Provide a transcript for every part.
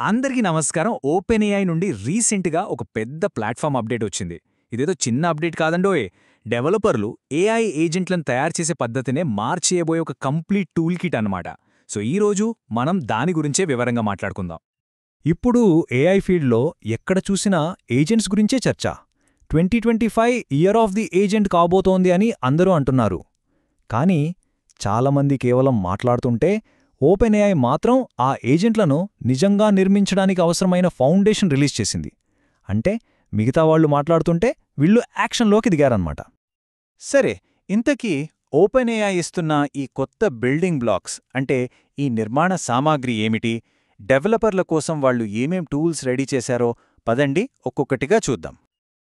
అందరికీ నమస్కారం. ఓపెన్ఏఐ నుండి రీసెంట్‌గా ఒక పెద్ద ప్లాట్‌ఫార్మ్ అప్డేట్ వచ్చింది. ఇదేదో చిన్న అప్డేట్ కాదండోయ్. డెవలపర్లు ఏఐ ఏజెంట్లను తయారు చేసే పద్ధతినే మార్చేయబోయే ఒక కంప్లీట్ టూల్ కిట్ అన్నమాట. సో ఈరోజు మనం దాని గురించే వివరంగా మాట్లాడుకుందాం. ఇప్పుడు ఏఐ ఫీల్డ్లో ఎక్కడ చూసినా ఏజెంట్స్ గురించే చర్చ. 2025 ఇయర్ ఆఫ్ ది ఏజెంట్ కాబోతోంది అని అందరూ అంటున్నారు. కానీ చాలామంది కేవలం మాట్లాడుతుంటే ఓపెన్ఏఐ మాత్రం ఆ ఏజెంట్లను నిజంగా నిర్మించడానికి అవసరమైన ఫౌండేషన్ రిలీజ్ చేసింది. అంటే మిగతా వాళ్లు మాట్లాడుతుంటే వీళ్ళు యాక్షన్లోకి దిగారన్నమాట. సరే, ఇంతకీ ఓపెన్ఏఐ ఇస్తున్న ఈ కొత్త బిల్డింగ్ బ్లాక్స్ అంటే ఈ నిర్మాణ సామాగ్రి ఏమిటి? డెవలపర్ల కోసం వాళ్ళు ఏమేం టూల్స్ రెడీ చేశారో పదండి ఒక్కొక్కటిగా చూద్దాం.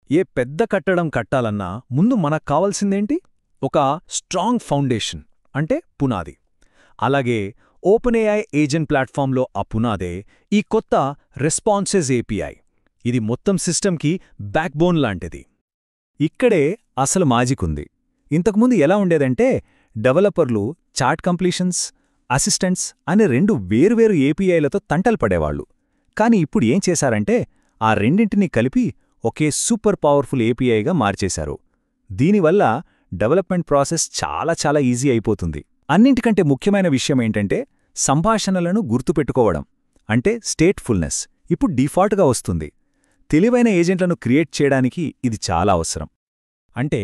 ఏ పెద్ద కట్టడం కట్టాలన్నా ముందు మనకు కావాల్సిందేంటి? ఒక స్ట్రాంగ్ ఫౌండేషన్ అంటే పునాది. అలాగే ఓపెన్ఏఐ ఏజెంట్ ప్లాట్ఫామ్లో ఆ పునాదే ఈ కొత్త రెస్పాన్సెస్ ఏపీఐ. ఇది మొత్తం సిస్టమ్కి బ్యాక్బోన్ లాంటిది. ఇక్కడే అసలు మాజిక్ ఉంది. ఇంతకుముందు ఎలా ఉండేదంటే డెవలపర్లు చాట్ కంప్లీషన్స్, అసిస్టెంట్స్ అనే రెండు వేర్వేరు ఏపీఐలతో తంటలు పడేవాళ్లు. కాని ఇప్పుడు ఏం చేశారంటే ఆ రెండింటినీ కలిపి ఒకే సూపర్ పవర్ఫుల్ ఏపీఐగా మార్చేశారు. దీనివల్ల డెవలప్మెంట్ ప్రాసెస్ చాలా ఈజీ అయిపోతుంది. అన్నింటికంటే ముఖ్యమైన విషయమేంటంటే సంభాషణలను గుర్తుపెట్టుకోవడం అంటే స్టేట్ఫుల్నెస్ ఇప్పుడు డిఫాల్ట్గా వస్తుంది. తెలివైన ఏజెంట్లను క్రియేట్ చేయడానికి ఇది చాలా అవసరం. అంటే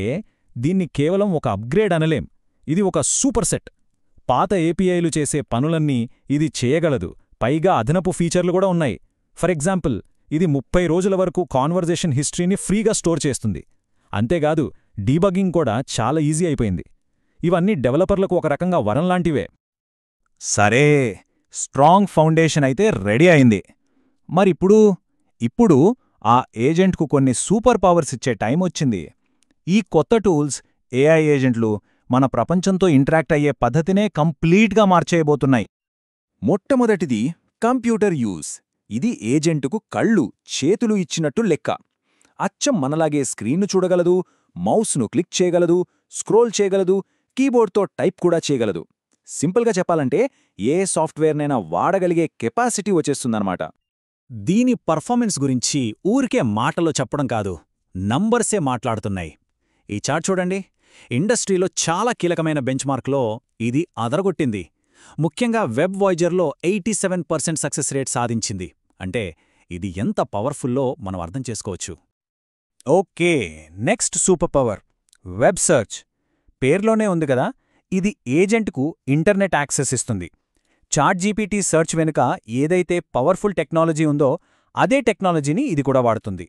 దీన్ని కేవలం ఒక అప్గ్రేడ్ అనలేం. ఇది ఒక సూపర్ సెట్. పాత ఏపీఐలు చేసే పనులన్నీ ఇది చేయగలదు. పైగా అదనపు ఫీచర్లు కూడా ఉన్నాయి. ఫర్ ఎగ్జాంపుల్, ఇది 30 రోజుల వరకు కాన్వర్జేషన్ హిస్టరీని ఫ్రీగా స్టోర్ చేస్తుంది. అంతేకాదు డీబగ్గింగ్ కూడా చాలా ఈజీ అయిపోయింది. ఇవన్నీ డెవలపర్లకు ఒక రకంగా వరంలాంటివే. సరే, స్ట్రాంగ్ ఫౌండేషన్ అయితే రెడీ అయింది. ఇప్పుడు ఆ ఏజెంట్కు కొన్ని సూపర్ పవర్స్ ఇచ్చే టైం వచ్చింది. ఈ కొత్త టూల్స్ ఏఐ ఏజెంట్లు మన ప్రపంచంతో ఇంటరాక్ట్ అయ్యే పద్ధతినే కంప్లీట్గా మార్చేయబోతున్నాయి. మొట్టమొదటిది కంప్యూటర్ యూజ్. ఇది ఏజెంటుకు కళ్ళు, చేతులు ఇచ్చినట్టు లెక్క. అచ్చం మనలాగే స్క్రీన్ను చూడగలదు, మౌస్ను క్లిక్ చేయగలదు, స్క్రోల్ చేయగలదు, కీబోర్డ్తో టైప్ కూడా చేయగలదు. సింపుల్గా చెప్పాలంటే ఏ సాఫ్ట్వేర్నైనా వాడగలిగే కెపాసిటీ వచ్చేస్తుందన్నమాట. దీని పర్ఫార్మెన్స్ గురించి ఊరికే మాటలో చెప్పడం కాదు, నంబర్సే మాట్లాడుతున్నాయి. ఈ చార్ట్ చూడండి. ఇండస్ట్రీలో చాలా కీలకమైన బెంచ్మార్క్లో ఇది అదరగొట్టింది. ముఖ్యంగా వెబ్ వాయిజర్లో 87% సక్సెస్ రేట్ సాధించింది. అంటే ఇది ఎంత పవర్ఫుల్లో మనం అర్థం చేసుకోవచ్చు. Okay, next super power web search. పేర్లోనే ఉంది కదా, ఇది ఏజెంట్కు ఇంటర్నెట్ యాక్సెస్ ఇస్తుంది. చాట్‌జీపీటీ సర్చ్ వెనుక ఏదైతే పవర్ఫుల్ టెక్నాలజీ ఉందో అదే టెక్నాలజీని ఇది కూడా వాడుతుంది.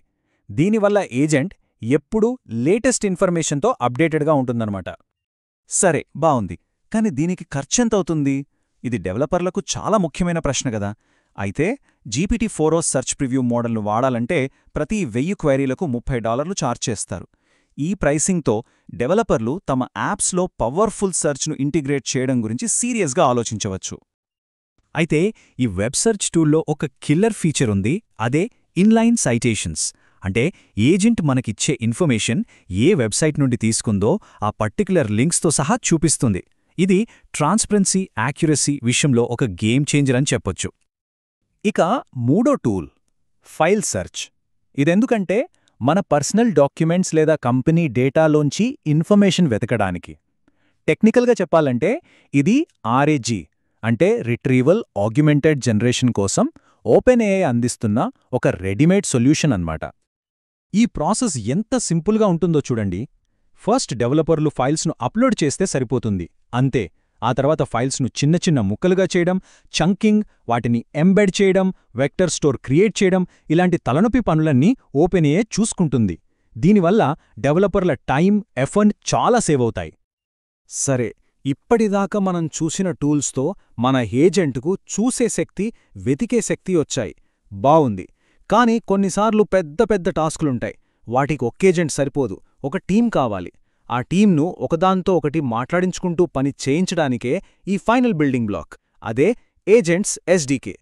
దీనివల్ల ఏజెంట్ ఎప్పుడూ లేటెస్ట్ ఇన్ఫర్మేషన్తో అప్డేటెడ్గా ఉంటుందన్నమాట. సరే, బావుంది. కాని దీనికి ఖర్చెంతవుతుంది? ఇది డెవలపర్లకు చాలా ముఖ్యమైన ప్రశ్న కదా. అయితే GPT-4o సర్చ్ ప్రివ్యూ మోడల్ను వాడాలంటే ప్రతి 1000 క్వైరీలకు $30 ఛార్జ్ చేస్తారు. ఈ ప్రైసింగ్తో డెవలపర్లు తమ యాప్స్లో పవర్ఫుల్ సర్చ్ను ఇంటిగ్రేట్ చేయడం గురించి సీరియస్గా ఆలోచించవచ్చు. అయితే ఈ వెబ్ సెర్చ్ టూల్లో ఒక కిల్లర్ ఫీచర్ ఉంది. అదే ఇన్లైన్ సైటేషన్స్. అంటే ఏజెంట్ మనకిచ్చే ఇన్ఫర్మేషన్ ఏ వెబ్సైట్ నుండి తీసుకుందో ఆ పర్టిక్యులర్ లింక్స్తో సహా చూపిస్తుంది. ఇది ట్రాన్స్పరెన్సీ, యాక్యురసీ విషయంలో ఒక గేమ్ చేంజర్ అని చెప్పొచ్చు. ఇక మూడో టూల్ ఫైల్ సెర్చ్. ఇదెందుకంటే మన పర్సనల్ డాక్యుమెంట్స్ లేదా కంపెనీ డేటాలోంచి ఇన్ఫర్మేషన్ వెతకడానికి. టెక్నికల్గా చెప్పాలంటే ఇది ఆర్ఏజీ అంటే రిట్రీవల్ ఆగ్యుమెంటెడ్ జనరేషన్ కోసం ఓపెన్ఏఐ అందిస్తున్న ఒక రెడీమేడ్ సొల్యూషన్ అన్నమాట. ఈ ప్రాసెస్ ఎంత సింపుల్గా ఉంటుందో చూడండి. ఫస్ట్ డెవలపర్లు ఫైల్స్ను అప్లోడ్ చేస్తే సరిపోతుంది, అంతే. ఆ తర్వాత ఫైల్స్ను చిన్న ముక్కలుగా చేయడం, చంకింగ్, వాటిని ఎంబెడ్ చేయడం, వెక్టర్ స్టోర్ క్రియేట్ చేయడం, ఇలాంటి తలనొప్పి పనులన్నీ ఓపెన్ఏఐ చూసుకుంటుంది. దీనివల్ల డెవలపర్ల టైం, ఎఫర్ట్ చాలా సేవ్ అవుతాయి. సరే, ఇప్పటిదాకా మనం చూసిన టూల్స్తో మన ఏజెంట్కు చూసే శక్తి, వెతికే శక్తి వచ్చాయి. బావుంది. కానీ కొన్నిసార్లు పెద్ద టాస్కులుంటాయి. వాటికి ఒక్క ఏజెంట్ సరిపోదు, ఒక టీం కావాలి. ఆ టీంను ఒకదాంతో ఒకటి మాట్లాడించుకుంటూ పని చేయించడానికే ఈ ఫైనల్ బిల్డింగ్ బ్లాక్. అదే ఏజెంట్స్ ఎస్డీకే.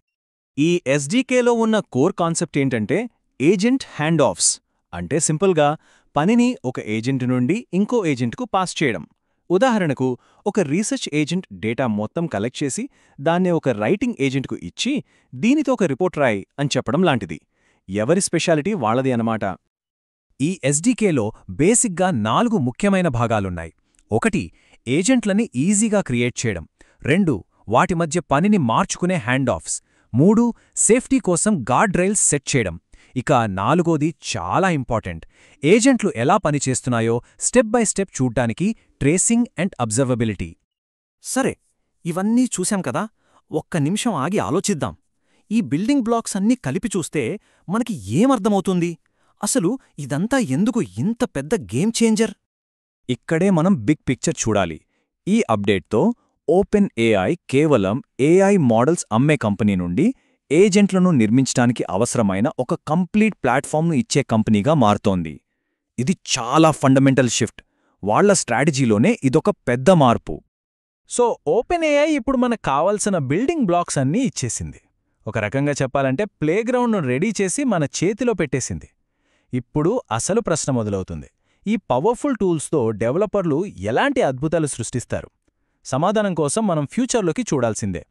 ఈ ఎస్డీకేలో ఉన్న కోర్ కాన్సెప్ట్ ఏంటంటే ఏజెంట్ హ్యాండ్ ఆఫ్స్. అంటే సింపుల్గా పనిని ఒక ఏజెంట్ నుండి ఇంకో ఏజెంట్కు పాస్ చేయడం. ఉదాహరణకు ఒక రీసెర్చ్ ఏజెంట్ డేటా మొత్తం కలెక్ట్ చేసి దాన్నే ఒక రైటింగ్ ఏజెంట్కు ఇచ్చి దీనితో ఒక రిపోర్ట్ రాయి అని చెప్పడం లాంటిది. ఎవరి స్పెషాలిటీ వాళ్ళది అన్నమాట. ఈ ఎస్డీకేలో బేసిక్గా 4 ముఖ్యమైన భాగాలున్నాయి. 1 ఏజెంట్లని ఈజీగా క్రియేట్ చేయడం, 2 వాటి మధ్య పనిని మార్చుకునే హ్యాండ్ ఆఫ్స్, 3 సేఫ్టీ కోసం గార్డ్ రైల్స్ సెట్ చేయడం, ఇక 4ది చాలా ఇంపార్టెంట్, ఏజెంట్లు ఎలా పనిచేస్తున్నాయో స్టెప్ బై స్టెప్ చూడ్డానికి ట్రేసింగ్ అండ్ అబ్జర్వబిలిటీ. సరే, ఇవన్నీ చూశాం కదా, ఒక్క నిమిషం ఆగి ఆలోచిద్దాం. ఈ బిల్డింగ్ బ్లాక్స్ అన్నీ కలిపి చూస్తే మనకి ఏమర్థమవుతుంది? అసలు ఇదంతా ఎందుకు ఇంత పెద్ద గేమ్ చేంజర్? ఇక్కడే మనం బిగ్ పిక్చర్ చూడాలి. ఈ అప్డేట్తో ఓపెన్ ఏఐ కేవలం ఏఐ మోడల్స్ అమ్మే కంపెనీ నుండి ఏజెంట్లను నిర్మించడానికి అవసరమైన ఒక కంప్లీట్ ప్లాట్ఫామ్ను ఇచ్చే కంపెనీగా మారుతోంది. ఇది చాలా ఫండమెంటల్ షిఫ్ట్. వాళ్ల స్ట్రాటజీలోనే ఇదొక పెద్ద మార్పు. సో ఓపెన్ ఏఐ ఇప్పుడు మనకు కావాల్సిన బిల్డింగ్ బ్లాక్స్ అన్నీ ఇచ్చేసింది. ఒక రకంగా చెప్పాలంటే ప్లేగ్రౌండ్ను రెడీ చేసి మన చేతిలో పెట్టేసింది. ఇప్పుడు అసలు ప్రశ్న మొదలవుతుంది. ఈ పవర్ఫుల్ టూల్స్తో డెవలపర్లు ఎలాంటి అద్భుతాలు సృష్టిస్తారు? సమాధానం కోసం మనం ఫ్యూచర్లోకి చూడాల్సిందే.